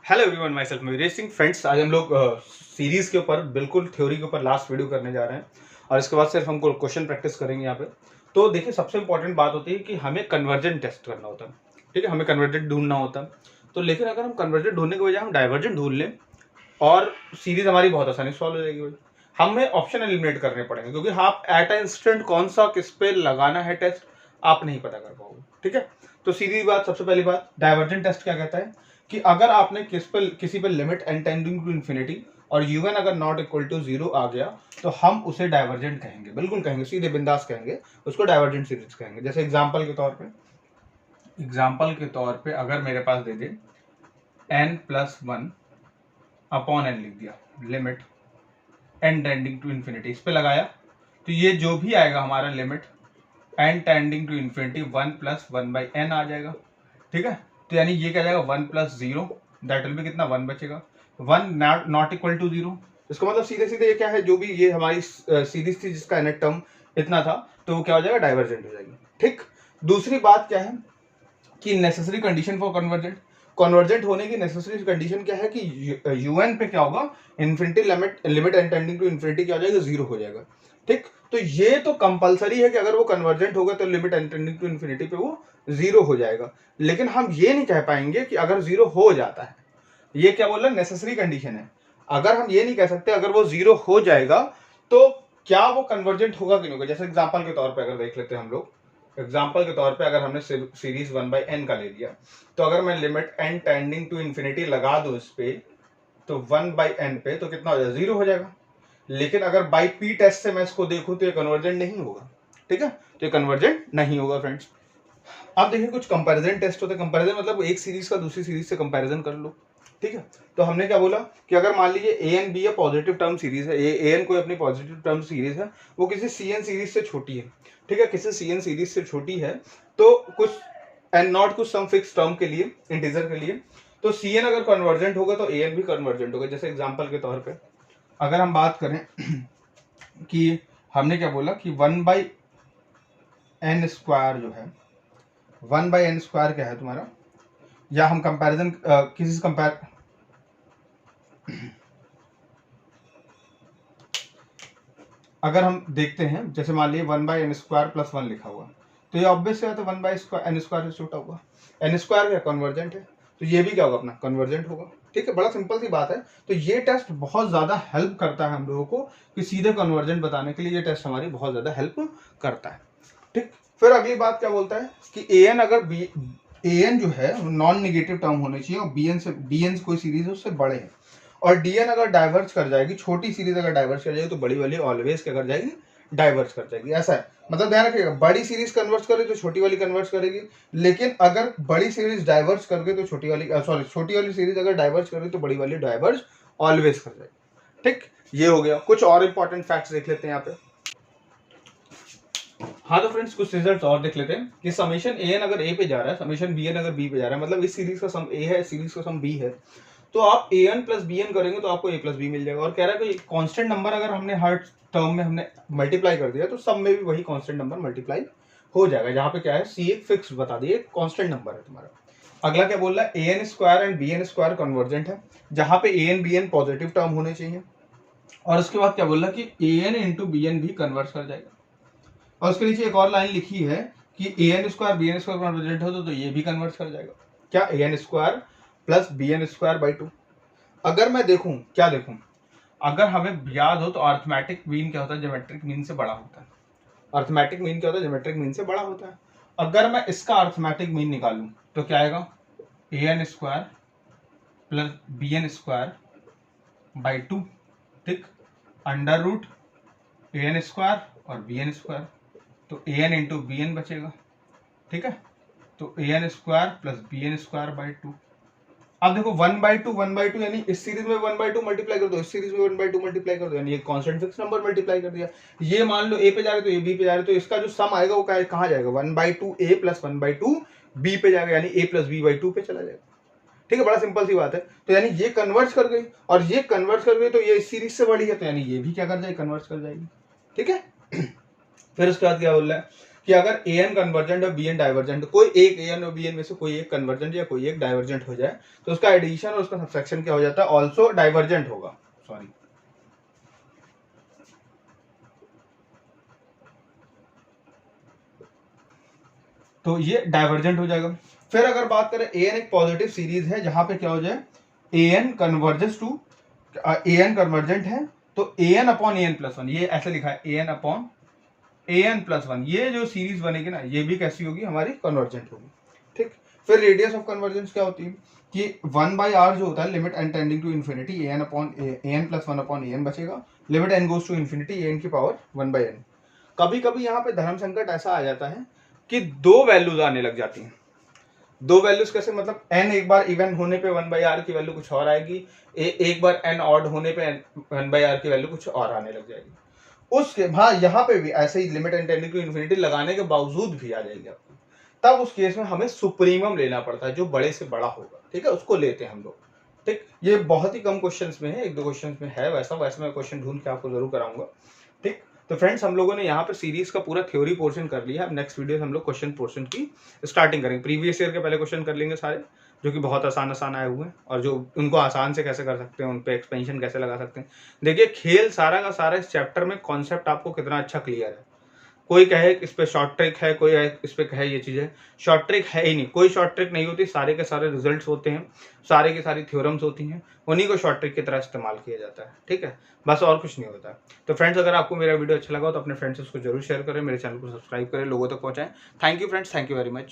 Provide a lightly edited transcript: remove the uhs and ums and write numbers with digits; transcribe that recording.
Hello everyone, my self Mayuresh Singh. Friends, आज हम लोग सीरीज के ऊपर बिल्कुल थ्योरी के ऊपर लास्ट वीडियो करने जा रहे हैं और इसके बाद सिर्फ हमको क्वेश्चन प्रैक्टिस करेंगे यहाँ पे। तो देखिए, सबसे इंपॉर्टेंट बात होती है कि हमें कन्वर्जेंट टेस्ट करना होता है। ठीक है, हमें कन्वर्जेंट ढूंढना होता है। तो लेकिन अगर हम कन्वर्जेंट ढूंढने के बजाय हम डाइवर्जेंट ढूंढ लें और सीरीज हमारी बहुत आसानी से सॉल्व हो जाएगी भाई। हमें ऑप्शन एलिमिनेट करने पड़ेंगे क्योंकि आप एट ए इंस्टेंट कौन सा किस पे लगाना है टेस्ट आप नहीं पता कर पाओगे। ठीक है, तो सीधी बात, सबसे पहली बात, डाइवर्जेंट टेस्ट क्या कहता है कि अगर आपने किसी पे limit n tending to infinity और यूएन अगर नॉट इक्वल टू 0 आ गया तो हम उसे डाइवर्जेंट कहेंगे। बिल्कुल कहेंगे, सीधे बिंदास कहेंगे, उसको डाइवर्जेंट सीरीज कहेंगे। जैसे एग्जाम्पल के तौर पे अगर मेरे पास दे दे n+1 अपॉन n लिख दिया, limit n tending to infinity, इस पे लगाया तो ये जो भी आएगा हमारा limit n tending to infinity 1+1/n आ जाएगा। ठीक है, तो यानी ये क्या जाएगा 1+0, दैट विल बी कितना 1 बचेगा, 1 नॉट इक्वल टू 0। इसका मतलब सीधे सीधे ये क्या है, जो भी ये हमारी सीरीज थी जिसका nth टर्म इतना था तो वो क्या हो जाएगा, डाइवर्जेंट हो जाएगी। ठीक, दूसरी बात क्या है कि नेसेसरी कंडीशन फॉर कन्वर्जेंट होने की नेसेसरी कंडीशन क्या है कि यूएन पे क्या होगा, infinity limit n tending to infinity क्या हो जाएगा, 0 हो जाएगा। ठीक, तो ये तो कंपलसरी है कि अगर वो कन्वर्जेंट होगा तो limit n tending to infinity पे वो 0 हो जाएगा। लेकिन हम ये नहीं कह पाएंगे कि अगर 0 हो जाता है, ये क्या बोल रहा है, नेसेसरी कंडीशन है। अगर हम ये नहीं कह सकते अगर वो 0 हो जाएगा तो क्या वो कन्वर्जेंट होगा कि नहीं होगा। जैसे एग्जाम्पल के तौर पर अगर देख लेते हैं हम लोग, एग्जाम्पल के तौर पे अगर हमने सीरीज 1/n का ले लिया तो अगर मैं limit n tending to infinity लगा दूं इस पे तो 1/n पे तो कितना हो जाएगा, 0 हो जाएगा। लेकिन अगर बाई पी टेस्ट से मैं इसको देखूं तो ये कन्वर्जेंट नहीं होगा। ठीक है, तो ये कन्वर्जेंट नहीं होगा फ्रेंड्स। अब देखिए, कुछ कंपैरिजन टेस्ट होते हैं। कंपैरिजन मतलब एक सीरीज का दूसरी सीरीज से कंपैरिजन कर लो। ठीक है, तो हमने क्या बोला कि अगर मान लीजिए A N B positive term series है, ए एन कोई अपनी पॉजिटिव टर्म सीरीज है, वो किसी सी एन सीरीज से छोटी है। ठीक है, किसी सी एन सीरीज से छोटी है तो कुछ एन नॉट कुछ सम फिक्स टर्म के लिए, इंटीजर के लिए, तो सी एन अगर कन्वर्जेंट होगा तो ए एन भी कन्वर्जेंट होगा। जैसे एग्जाम्पल के तौर पर अगर हम बात करें कि हमने क्या बोला कि 1/n² जो है, 1/n² क्या है तुम्हारा, या हम कंपैरिजन किसी से कंपेयर अगर हम देखते हैं, जैसे मान लीजिए 1/n² + 1 लिखा हुआ तो ये ऑब्वियस है, तो 1/n² से छोटा होगा। n² क्या कन्वर्जेंट है, तो ये भी क्या होगा, अपना कन्वर्जेंट होगा। ठीक है, बड़ा सिंपल सी बात है। तो ये टेस्ट बहुत ज्यादा हेल्प करता है हम लोगों को कि सीधे कन्वर्जेंट बताने के लिए ये टेस्ट हमारी बहुत ज्यादा हेल्प करता है। ठीक, फिर अगली बात क्या बोलता है कि एन अगर बी एन जो है नॉन निगेटिव टर्म होनी चाहिए और bn कोई सीरीज है उससे बड़े है, और dn अगर डाइवर्ज कर जाएगी, छोटी सीरीज अगर डाइवर्ज कर जाएगी तो बड़ी वाली ऑलवेज क्या कर जाएगी, डाइवर्ज कर जाएगी। ऐसा है, मतलब ध्यान रखिएगा, बड़ी सीरीज कन्वर्ट करे तो छोटी वाली कन्वर्ट करेगी, लेकिन अगर बड़ी सीरीज डाइवर्ज कर गई तो छोटी वाली सीरीज अगर डाइवर्ज कर गई तो बड़ी वाली डाइवर्ज ऑलवेज कर जाएगी। ठीक, ये हो गया। कुछ और इंपॉर्टेंट फैक्ट्स देख लेते हैं यहाँ पे। हाँ तो फ्रेंड्स, कुछ रिजल्ट्स और देख लेते हैं कि समेशन ए एन अगर ए पे जा रहा है, समेशन बी एन अगर बी पे जा रहा है, मतलब इस सीरीज का सम ए है, इस सीरीज का सम बी है, तो आप ए एन प्लस बी एन करेंगे तो आपको ए प्लस बी मिल जाएगा। और कह रहा है कि कांस्टेंट नंबर अगर हमने हर टर्म में हमने मल्टीप्लाई कर दिया तो सब में भी वही कांस्टेंट नंबर मल्टीप्लाई हो जाएगा। जहाँ पे क्या है, सी एक फिक्स बता दिए, कांस्टेंट नंबर है तुम्हारा। अगला क्या बोल रहा है, ए n square and b n square convergent है, जहाँ पे a N b n positive term होने चाहिए। और उसके बाद क्या बोल रहा है कि a n into b N भी कन्वर्ट कर जाएगा। और उसके नीचे एक और लाइन लिखी है कि a n square b n square convergent हो तो ये भी कन्वर्ट कर जाएगा। क्या, a n square plus b n square by 2। अगर मैं देखूं, क्या देखूं, अगर हमें याद हो तो अर्थमेटिक मीन क्या होता है, ज्योमेट्रिक मीन से बड़ा होता है। अर्थमेटिक मीन क्या होता है, ज्योमेट्रिक मीन से बड़ा होता है। अगर मैं इसका अर्थमेटिक मीन निकालूं तो क्या आएगा, a n square plus b n square by 2। ठीक, under root a n square और बी एन स्क्वायर, तो a n into b n बचेगा। ठीक है, तो a n square plus b n square by 2। अब देखो 1/2 यानी इस सीरीज में 1/2 मल्टीप्लाई कर दो, इस सीरीज में 1/2 मल्टीप्लाई कर दो, यानी एक कांस्टेंट फिक्स नंबर मल्टीप्लाई कर दिया। ये मान लो ए पे जा रहे तो ये बी पे जा रहे, तो इसका जो सम आएगा वो कहाँ जाएगा, 1/2 ए प्लस 1/2 बी पे जाएगा, यानी ए प्लस बी बाई 2 पे चला जाएगा। ठीक है, बड़ा सिंपल सी बात है। तो यानी ये कन्वर्ट कर गई और ये कन्वर्ट कर गई तो ये इस सीरीज से बड़ी है, तो यानी ये भी क्या कर जाएगी, कन्वर्ट कर जाएगी। ठीक है फिर उसके बाद क्या बोल रहा है कि अगर ए एन कन्वर्जेंट और बी एन डाइवर्जेंट, कोई एक ए एन और बी एन में से कोई एक कन्वर्जेंट या कोई एक डाइवर्जेंट हो जाए तो उसका एडिशन और उसका सबट्रैक्शन क्या हो जाता है, ऑल्सो डाइवर्जेंट होगा। सॉरी, तो ये डाइवर्जेंट हो जाएगा। फिर अगर बात करें ए एन एक पॉजिटिव सीरीज है जहां पे क्या हो जाए, a n convergence to a n convergent है, तो a n upon a n plus one, ये ऐसे लिखा है ए n upon a n plus one, ये जो सीरीज बनेगी ना ये भी कैसी होगी, हमारी कन्वर्जेंट होगी। ठीक, फिर रेडियस ऑफ कन्वर्जेंस क्या होती है कि 1/r जो होता है limit n tending to infinity a n upon a n plus one upon a n बचेगा, limit n goes to infinity a n की पावर 1/n। कभी कभी यहाँ पे धर्म संकट ऐसा आ जाता है कि दो वैल्यूज आने लग जाती हैं। दो वैल्यूज कैसे, मतलब n एक बार इवन होने पे 1/r की वैल्यू कुछ और आएगी, एक बार n ऑड होने पे 1/r की वैल्यू कुछ और आने लग जाएगी। उसके बाद यहाँ पे भी ऐसे ही limit n tending to infinity लगाने के बावजूद भी आ जाएगी आपको, तब उस केस में हमें सुप्रीमम लेना पड़ता है, जो बड़े से बड़ा होगा। ठीक है, उसको लेते हैं हम लोग। ठीक, ये बहुत ही कम क्वेश्चंस में है, एक दो क्वेश्चंस में है वैसा मैं क्वेश्चन ढूंढ के आपको जरूर कराऊंगा। ठीक, तो फ्रेंड्स हम लोगों ने यहाँ पे सीरीज का पूरा थ्योरी पोर्शन कर लिया है। अब नेक्स्ट वीडियो हम लोग क्वेश्चन पोर्शन की स्टार्टिंग करेंगे। प्रीवियस ईयर के पहले क्वेश्चन कर लेंगे सारे, जो कि बहुत आसान आए हुए हैं, और जो उनको आसान से कैसे कर सकते हैं, उन पे एक्सपेंशन कैसे लगा सकते हैं। देखिए खेल सारा का सारा इस चैप्टर में कॉन्सेप्ट आपको कितना अच्छा क्लियर है। कोई कहे इस पे शॉर्ट ट्रिक है, कोई इस पे कहे ये चीज़ है, शॉर्ट ट्रिक है ही नहीं, कोई शॉर्ट ट्रिक नहीं होती, सारे के सारे रिजल्ट्स होते हैं, सारे की सारी थ्योरम्स होती हैं, उन्हीं को शॉर्ट ट्रिक की तरह इस्तेमाल किया जाता है। ठीक है, बस और कुछ नहीं होता। तो फ्रेंड्स अगर आपको मेरा वीडियो अच्छा लगा तो अपने फ्रेंड्स से उसको जरूर शेयर करें, मेरे चैनल को सब्सक्राइब करें, लोगों तक पहुंचाएं। Thank you friends, thank you very much.